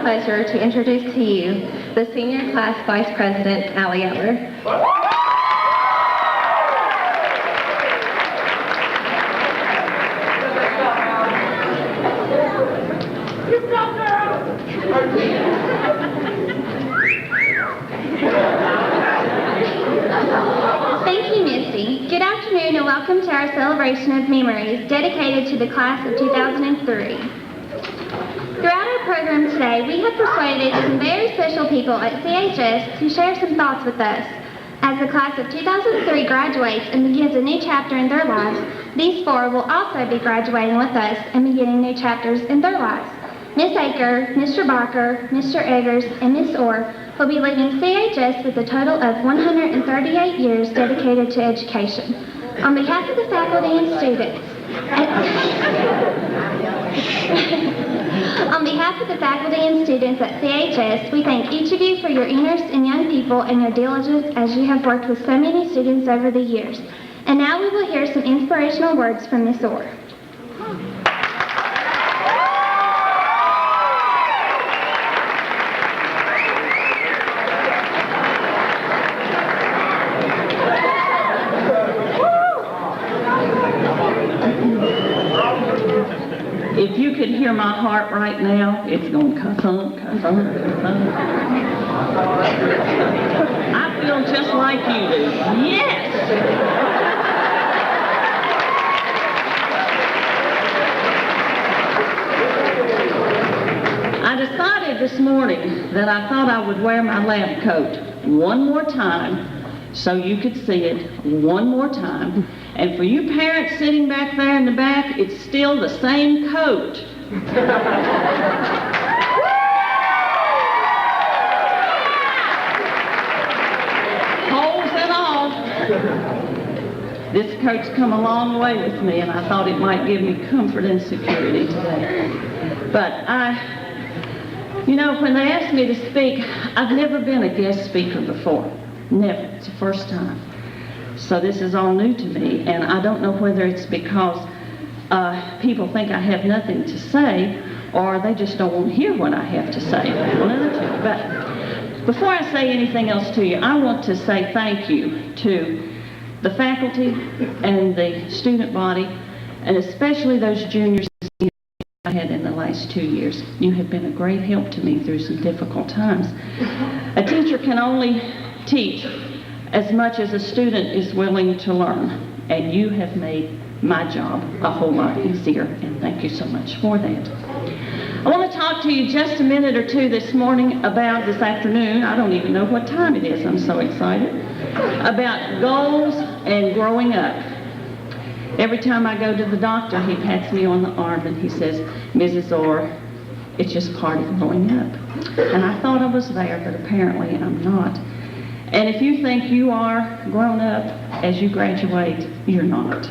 pleasure to introduce to you the Senior Class Vice President, Allie Eller. Thank you, Missy. Good afternoon and welcome to our celebration of memories dedicated to the class of 2003. Throughout our program today, we have persuaded some very special people at CHS to share some thoughts with us. As the class of 2003 graduates and begins a new chapter in their lives, these four will also be graduating with us and beginning new chapters in their lives. Miss Aker, Mr. Barker, Mr. Eggers, and Miss Orr will be leaving CHS with a total of 138 years dedicated to education. On behalf of the faculty and students, on behalf of the faculty and students at CHS, we thank each of you for your interest in young people and your diligence as you have worked with so many students over the years. And now we will hear some inspirational words from Miss Orr. If you could hear my heart right now, it's going ka-thunk, ka-thunk, ka-thunk. I feel just like you do. Yes! I decided this morning that I thought I would wear my lab coat one more time so you could see it one more time. And for you parents sitting back there in the back, it's still the same coat. Holes and all. This coat's come a long way with me, and I thought it might give me comfort and security today. But you know, when they asked me to speak, I've never been a guest speaker before. Never. It's the first time. So this is all new to me, and I don't know whether it's because people think I have nothing to say, or they just don't want to hear what I have to say. One of the two. But before I say anything else to you, I want to say thank you to the faculty and the student body, and especially those juniors I had in the last 2 years. You have been a great help to me through some difficult times. A teacher can only teach as much as a student is willing to learn, and you have made my job a whole lot easier, and thank you so much for that. I want to talk to you just a minute or two this afternoon, I don't even know what time it is, I'm so excited, about goals and growing up. Every time I go to the doctor, he pats me on the arm and he says, Mrs. Orr, it's just part of growing up. And I thought I was there, but apparently I'm not. And if you think you are grown up as you graduate, you're not.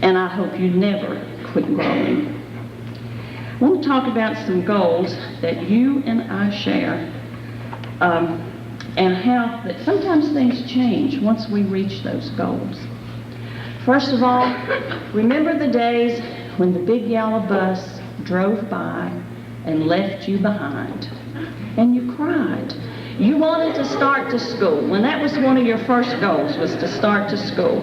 And I hope you never quit growing. I want to talk about some goals that you and I share, and how that sometimes things change once we reach those goals. First of all, remember the days when the big yellow bus drove by and left you behind, and you cried. You wanted to start to school, and that was one of your first goals, was to start to school.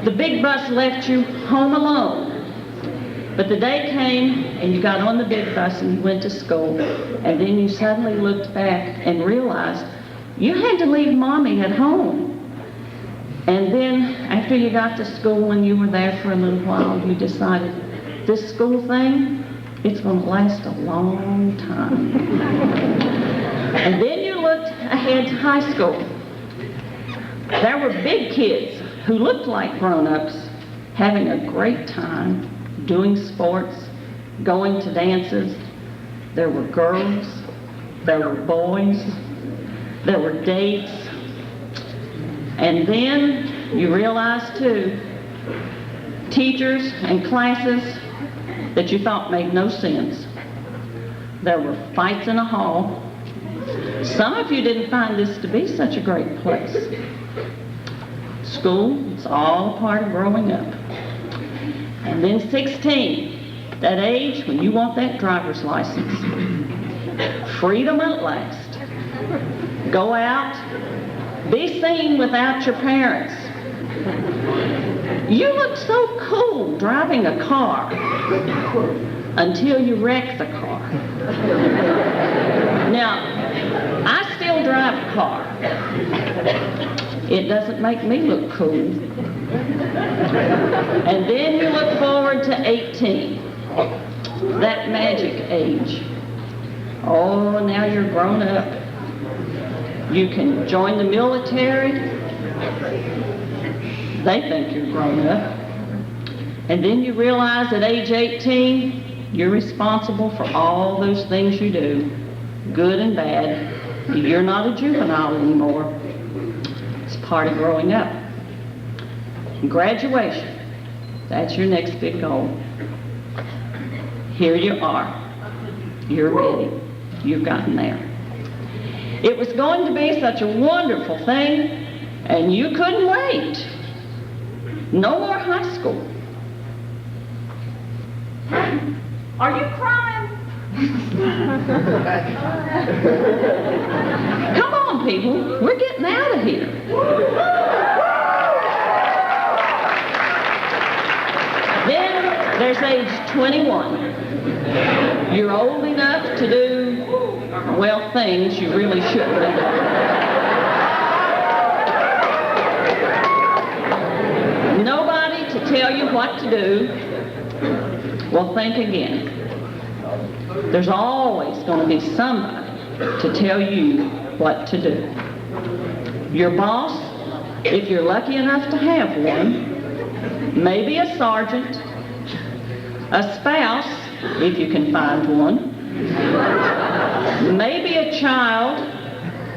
The big bus left you home alone. But the day came, and you got on the big bus and you went to school, and then you suddenly looked back and realized you had to leave Mommy at home. And then, after you got to school and you were there for a little while, you decided, this school thing, it's going to last a long time. And then you looked ahead to high school. There were big kids who looked like grown-ups, having a great time, doing sports, going to dances. There were girls, there were boys, there were dates. And then you realized too, teachers and classes that you thought made no sense. There were fights in a hall. Some of you didn't find this to be such a great place. School, it's all a part of growing up. And then 16, that age when you want that driver's license. freedom at last. Go out, be seen without your parents. You look so cool driving a car until you wreck the car. Now, I still drive a car. It doesn't make me look cool. And then you look forward to 18, that magic age. Oh, now you're grown up. You can join the military. They think you're grown up. And then you realize at age 18, you're responsible for all those things you do, good and bad. You're not a juvenile anymore. It's part of growing up. Graduation, that's your next big goal. Here you are. You're ready. You've gotten there. It was going to be such a wonderful thing, and you couldn't wait. No more high school. Are you crying? Come on, people. We're getting out of here. Then there's age 21. You're old enough to do, well, things you really shouldn't be doing. Nobody to tell you what to do. Well, think again. There's always going to be somebody to tell you what to do. Your boss, if you're lucky enough to have one, maybe a sergeant, a spouse, if you can find one, maybe a child,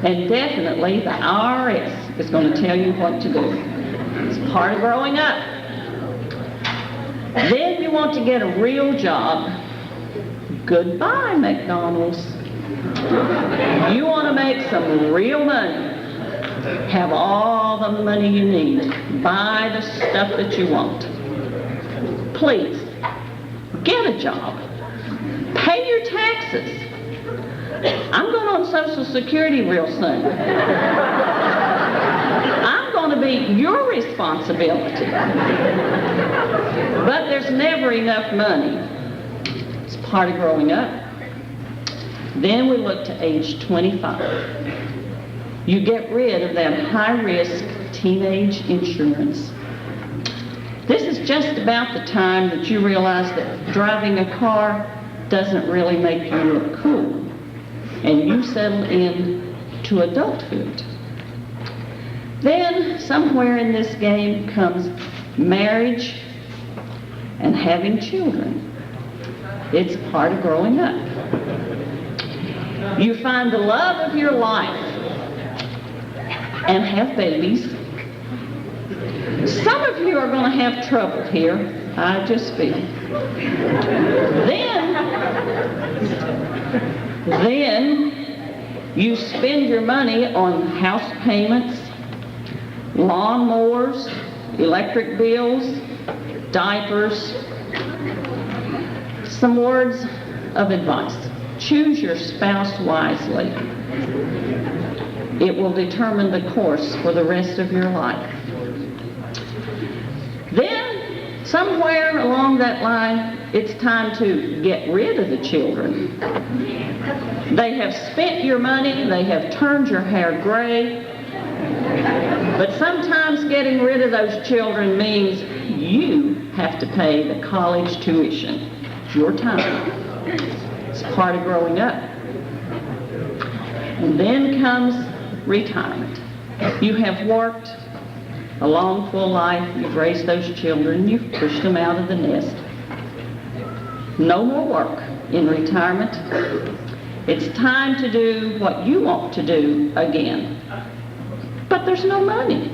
and definitely the IRS is going to tell you what to do. It's part of growing up. Then you want to get a real job. Goodbye, McDonald's. You want to make some real money. Have all the money you need. Buy the stuff that you want. Please, get a job. Pay your taxes. I'm going on Social Security real soon. I'm going to be your responsibility. But there's never enough money. It's part of growing up. Then we look to age 25. You get rid of that high-risk teenage insurance. This is just about the time that you realize that driving a car doesn't really make you look cool, and you settle in to adulthood. Then, somewhere in this game comes marriage and having children. It's part of growing up. You find the love of your life and have babies. Some of you are going to have trouble here, I just feel. Then you spend your money on house payments, lawnmowers, electric bills, diapers. Some words of advice. Choose your spouse wisely. It will determine the course for the rest of your life. Then, somewhere along that line, it's time to get rid of the children. They have spent your money, they have turned your hair gray, but sometimes getting rid of those children means you have to pay the college tuition. It's your time. It's part of growing up. And then comes retirement. You have worked a long, full life. You've raised those children. You've pushed them out of the nest. No more work in retirement. It's time to do what you want to do again. But there's no money.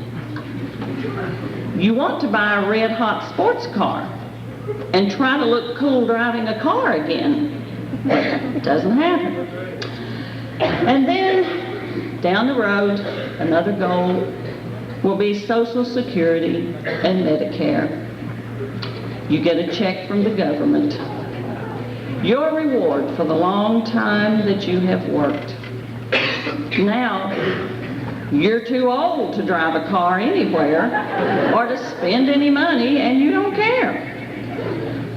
You want to buy a red-hot sports car and try to look cool driving a car again. It doesn't happen. And then, down the road, another goal will be Social Security and Medicare. You get a check from the government. your reward for the long time that you have worked. Now, you're too old to drive a car anywhere or to spend any money, and you don't care.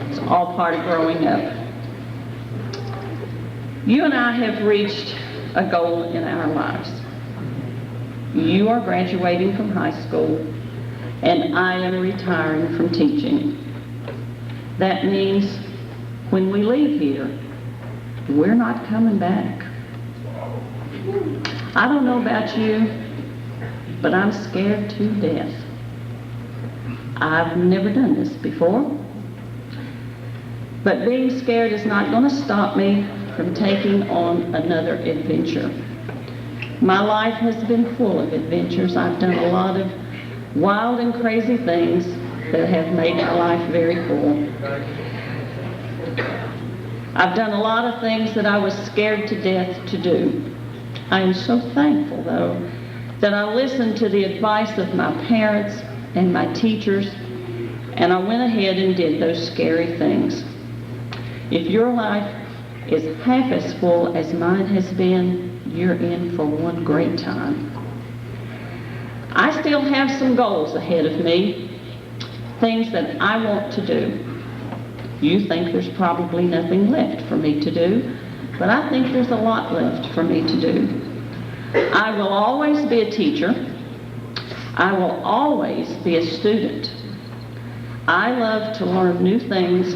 It's all part of growing up. You and I have reached a goal in our lives. You are graduating from high school, and I am retiring from teaching. That means when we leave here, we're not coming back. I don't know about you, but I'm scared to death. I've never done this before, but being scared is not going to stop me from taking on another adventure. My life has been full of adventures. I've done a lot of wild and crazy things that have made my life very full. I've done a lot of things that I was scared to death to do. I am so thankful, though, that I listened to the advice of my parents and my teachers, and I went ahead and did those scary things. If your life is half as full as mine has been, you're in for one great time. I still have some goals ahead of me, things that I want to do. You think there's probably nothing left for me to do, but I think there's a lot left for me to do. I will always be a teacher. I will always be a student. I love to learn new things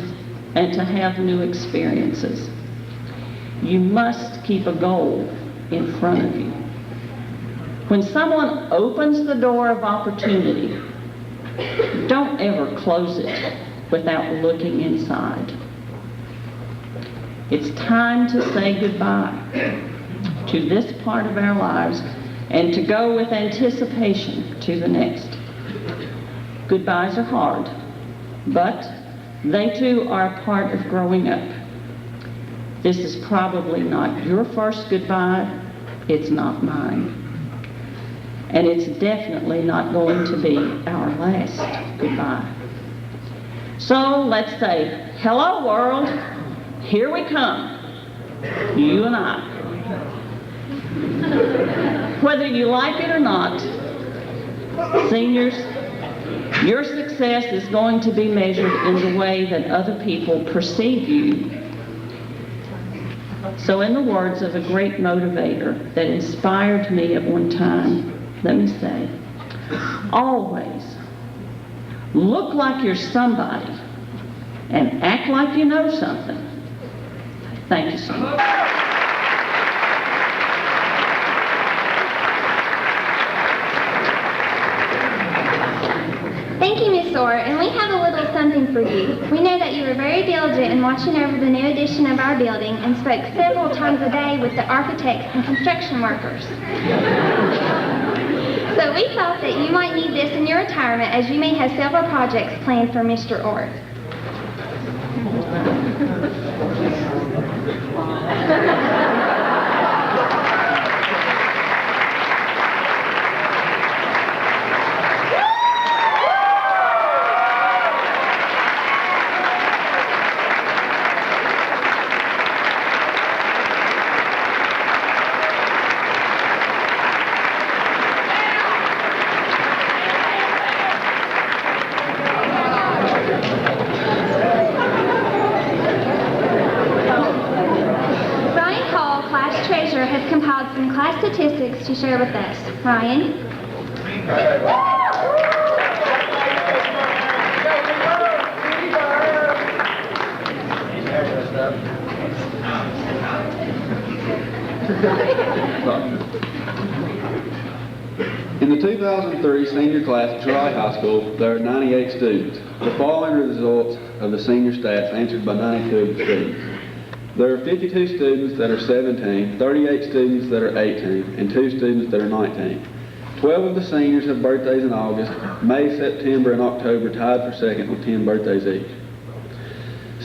and to have new experiences. You must keep a goal in front of you. When someone opens the door of opportunity, don't ever close it without looking inside. It's time to say goodbye to this part of our lives and to go with anticipation to the next. Goodbyes are hard, but they too are a part of growing up. This is probably not your first goodbye, it's not mine. And it's definitely not going to be our last goodbye. So let's say, hello world, here we come, you and I. Whether you like it or not, seniors, your success is going to be measured in the way that other people perceive you. So in the words of a great motivator that inspired me at one time, let me say, always look like you're somebody and act like you know something. Thank you so much. Thank you, Ms. Orr, and we have a little something for you. We know that you were very diligent in watching over the new addition of our building and spoke several times a day with the architects and construction workers. So we thought that you might need this in your retirement, as you may have several projects planned for Mr. Orr. Statistics to share with us. Ryan? In the 2003 senior class of Troy High School, there are 98 students. The following are the results of the senior stats answered by 92 of the students. There are 52 students that are 17, 38 students that are 18, and 2 students that are 19. 12 of the seniors have birthdays in August. May, September, and October tied for second with 10 birthdays each.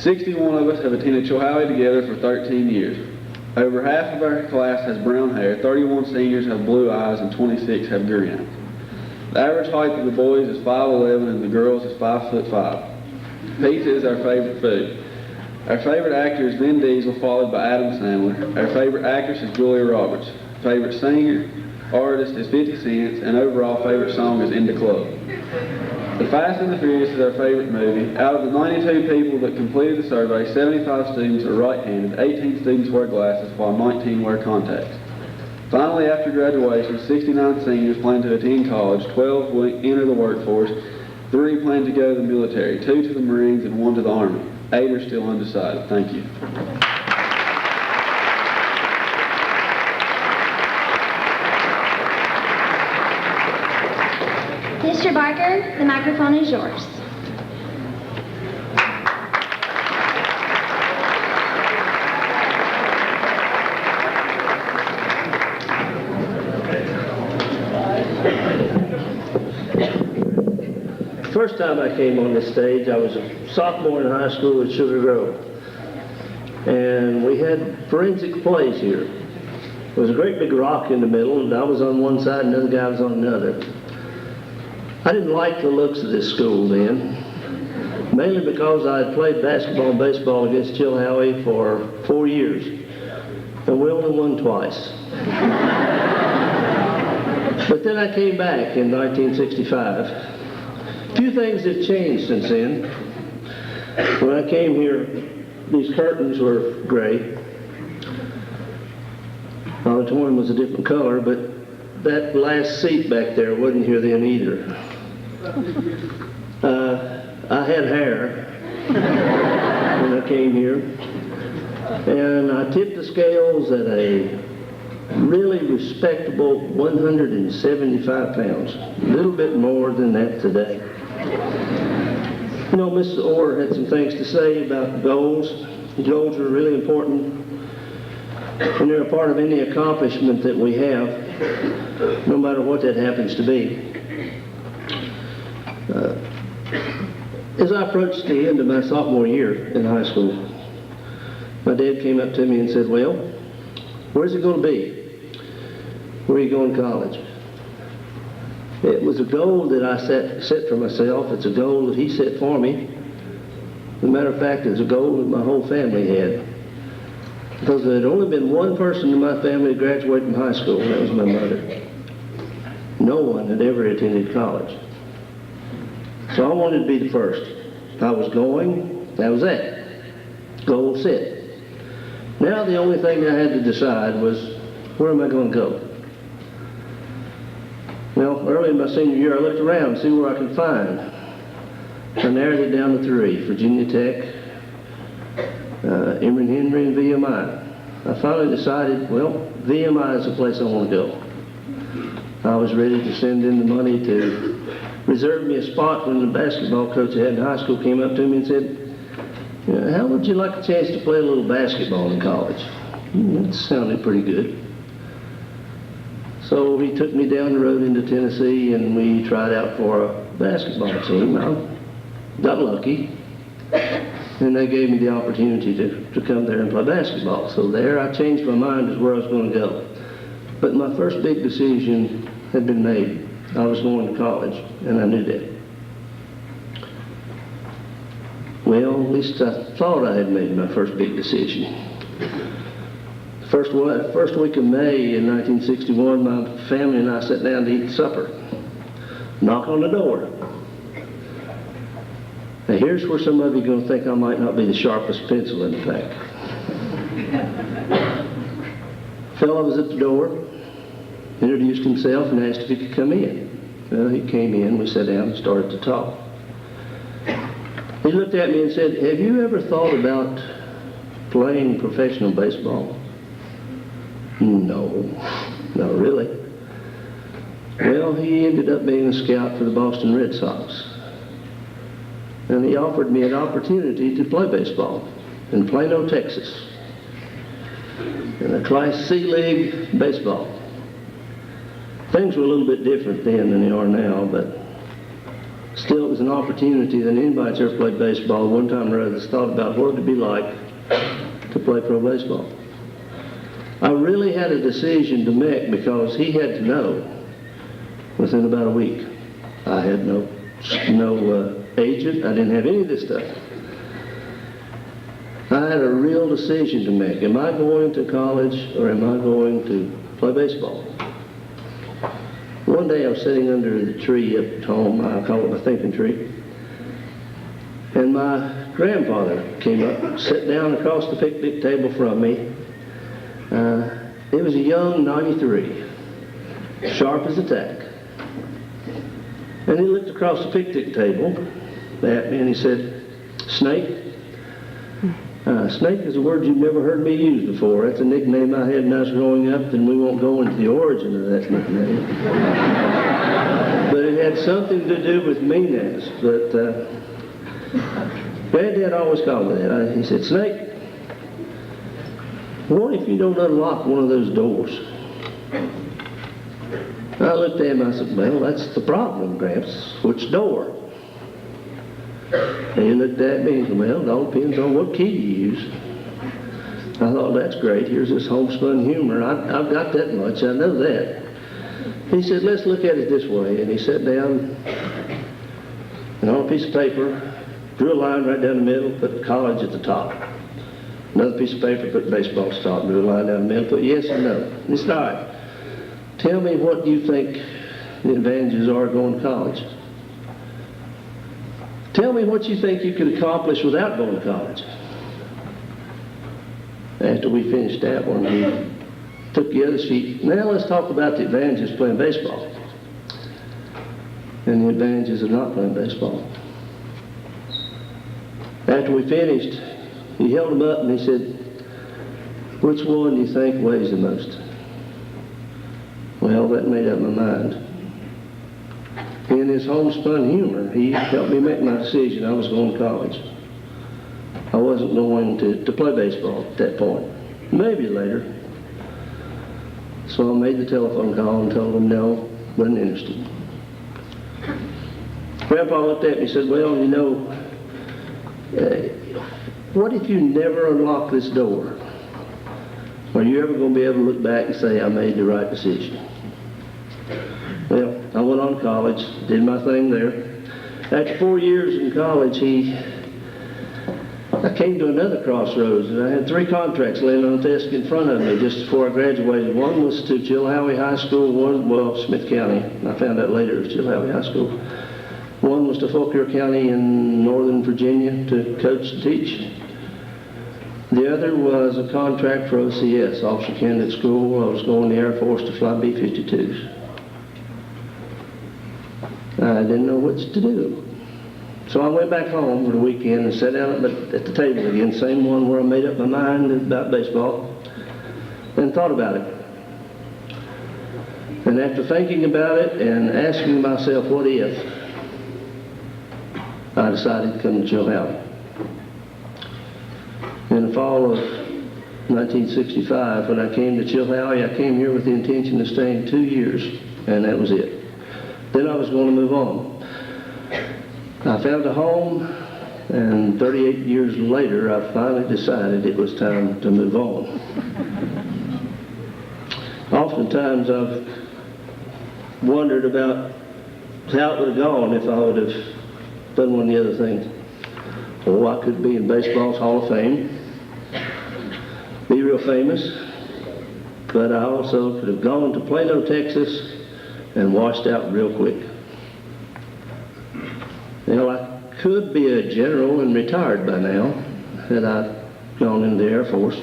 61 of us have attended Chilhowie together for 13 years. Over half of our class has brown hair, 31 seniors have blue eyes, and 26 have green eyes. The average height of the boys is 5'11", and the girls is 5'5". Pizza is our favorite food. Our favorite actor is Vin Diesel, followed by Adam Sandler. Our favorite actress is Julia Roberts. Favorite singer, artist is 50 Cent, and overall favorite song is In the Club. The Fast and the Furious is our favorite movie. Out of the 92 people that completed the survey, 75 students are right-handed, 18 students wear glasses, while 19 wear contacts. Finally, after graduation, 69 seniors plan to attend college, 12 will enter the workforce, 3 plan to go to the military, 2 to the Marines, and 1 to the Army. 8 are still undecided. Thank you. Mr. Barker, the microphone is yours. First time I came on this stage, I was a sophomore in high school at Sugar Grove. And we had forensic plays here. There was a great big rock in the middle, and I was on one side and the other guy was on another. I didn't like the looks of this school then, mainly because I had played basketball and baseball against Chilhowie for 4 years, and we only won twice. But then I came back in 1965. A few things have changed since then. When I came here, these curtains were gray. The auditorium was a different color, but that last seat back there wasn't here then either. I had hair when I came here, and I tipped the scales at a really respectable 175 pounds, a little bit more than that today. You know, Mrs. Orr had some things to say about goals. Goals are really important, and they're a part of any accomplishment that we have, no matter what that happens to be. As I approached the end of my sophomore year in high school, my dad came up to me and said, "Well, where's it going to be? Where are you going to college?" It was a goal that I set for myself. It's a goal that he set for me. As a matter of fact, it's a goal that my whole family had. Because there had only been one person in my family who graduated from high school, and that was my mother. No one had ever attended college. So I wanted to be the first. I was going, that was that. Goal set. Now the only thing I had to decide was, where am I going to go? Well, early in my senior year, I looked around to see where I could find. I narrowed it down to 3, Virginia Tech, Emory Henry, and VMI. I finally decided, well, VMI is the place I want to go. I was ready to send in the money to reserve me a spot when the basketball coach I had in high school came up to me and said, "How would you like a chance to play a little basketball in college?" That sounded pretty good. So he took me down the road into Tennessee, and we tried out for a basketball team. I got lucky, and they gave me the opportunity to come there and play basketball. So there I changed my mind as where I was going to go. But my first big decision had been made. I was going to college, and I knew that. Well, at least I thought I had made my first big decision. First week of May in 1961, my family and I sat down to eat supper. Knock on the door. Now here's where some of you are going to think I might not be the sharpest pencil in the pack. Fellow was at the door, introduced himself and asked if he could come in. Well, he came in, we sat down and started to talk. He looked at me and said, "Have you ever thought about playing professional baseball?" No, not really. Well, he ended up being a scout for the Boston Red Sox. And he offered me an opportunity to play baseball in Plano, Texas, in a Class C League baseball. Things were a little bit different then than they are now, but still it was an opportunity that anybody that's ever played baseball one time or other has thought about what it would be like to play pro baseball. I really had a decision to make because he had to know within about a week. I had no agent. I didn't have any of this stuff. I I had a real decision to make. Am I going to college or am I going to play baseball? One day I was sitting under the tree at home, I call it my thinking tree, and my grandfather came up, sat down across the picnic table from me. It was a young 93, sharp as a tack. And he looked across the picnic table at me and he said, "Snake." Snake is a word you've never heard me use before. That's a nickname I had when I was growing up, and we won't go into the origin of that nickname. But it had something to do with meanness. But Granddad always called me that. He said, "Snake, what if you don't unlock one of those doors?" I looked at him and I said, "Well, that's the problem, Gramps. Which door?" And he looked at me and said, "Well, it all depends on what key you use." I thought, that's great. Here's this homespun humor. I've got that much. I know that. He said, "Let's look at it this way." And he sat down and on a piece of paper, drew a line right down the middle, put college at the top. Another piece of paper, put baseball at the top, drew a line down the middle, put yes and no. And he said, "All right, tell me what you think the advantages are of going to college. Tell me what you think you could accomplish without going to college." After we finished that one, he took the other sheet. "Now let's talk about the advantages of playing baseball and the advantages of not playing baseball." After we finished, he held them up and he said, "Which one do you think weighs the most?" Well, that made up my mind. In his homespun humor, he helped me make my decision. I was going to college. I wasn't going to play baseball at that point. Maybe later. So I made the telephone call and told him no, wasn't interested. Grandpa looked at me and said, "Well, you know, what if you never unlock this door? Are you ever going to be able to look back and say, I made the right decision?" Well, I went on to college, did my thing there. After 4 years in college, I came to another crossroads, and I had 3 contracts laying on the desk in front of me just before I graduated. One was to Chilhowie High School, Smith County. I found out later it was Chilhowie High School. One was to Fauquier County in Northern Virginia to coach and teach. The other was a contract for OCS, Officer Candidate School. I was going to the Air Force to fly B-52s. I didn't know what to do. So I went back home for the weekend and sat down at the table again, same one where I made up my mind about baseball, and thought about it. And after thinking about it and asking myself, what if, I decided to come to Chilhowie. In the fall of 1965, when I came to Chilhowie, I came here with the intention of staying 2 years, and that was it. Then I was going to move on. I found a home, and 38 years later, I finally decided it was time to move on. Oftentimes, I've wondered about how it would have gone if I would have done one of the other things. Oh, I could be in baseball's Hall of Fame, be real famous, but I also could have gone to Plano, Texas, and washed out real quick. You know, I could be a general and retired by now had I gone into the Air Force,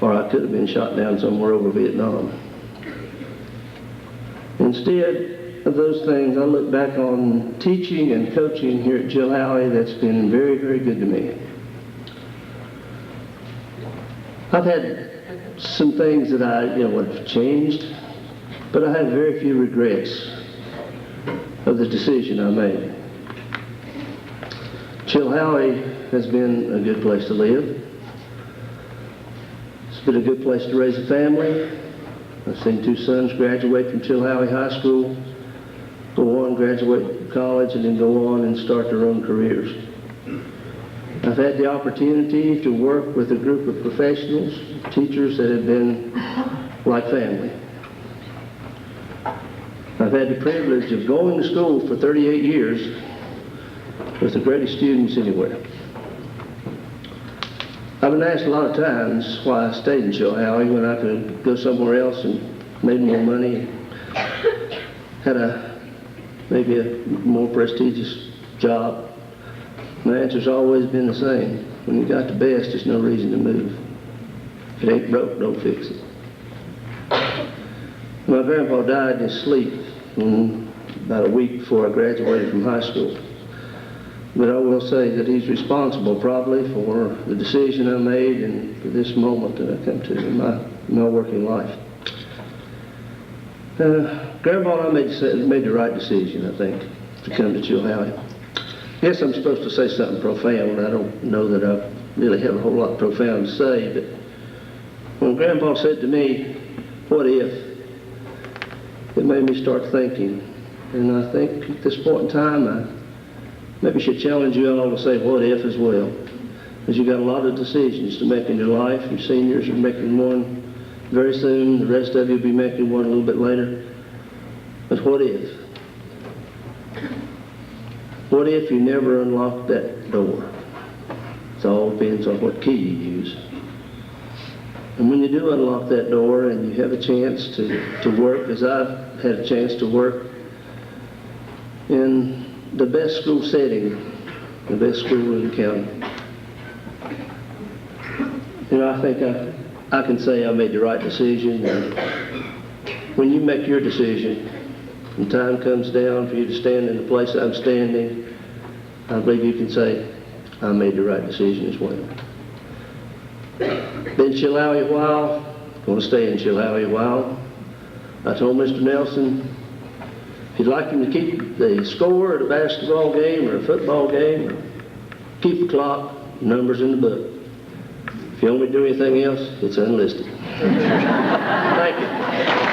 or I could have been shot down somewhere over Vietnam. Instead of those things, I look back on teaching and coaching here at Chilhowie that's been very, very good to me. I've had some things that I would have changed, but I have very few regrets of the decision I made. Chilhowie has been a good place to live. It's been a good place to raise a family. I've seen 2 sons graduate from Chilhowie High School, go on, graduate from college, and then go on and start their own careers. I've had the opportunity to work with a group of professionals, teachers that have been like family. I've had the privilege of going to school for 38 years with the greatest students anywhere. I've been asked a lot of times why I stayed in Chilhowie when I could go somewhere else and made more money, had maybe a more prestigious job. My answer's always been the same. When you got the best, there's no reason to move. If it ain't broke, don't fix it. My grandpa died in his sleep about a week before I graduated from high school. But I will say that he's responsible probably for the decision I made and for this moment that I come to in my working life. Grandpa and I made the right decision, I think, to come to Chilhowie. I guess I'm supposed to say something profound. I don't know that I really have a whole lot profound to say, but when Grandpa said to me, "What if?" it made me start thinking. And I think at this point in time, I maybe should challenge you all to say what if as well. Because you've got a lot of decisions to make in your life. Your seniors are making one very soon. The rest of you will be making one a little bit later. But what if? What if you never unlocked that door? It all depends on what key you use. And when you do unlock that door and you have a chance to work, as I've had a chance to work in the best school setting, the best school in the county, I think I can say I made the right decision. And when you make your decision and time comes down for you to stand in the place I'm standing, I believe you can say I made the right decision as well. Been in Chilhowie a while, going to stay in Chilhowie a while. I told Mr. Nelson, if you'd like him to keep the score at a basketball game or a football game, or keep the clock, numbers in the book. If you want me to do anything else, it's unlisted. Thank you.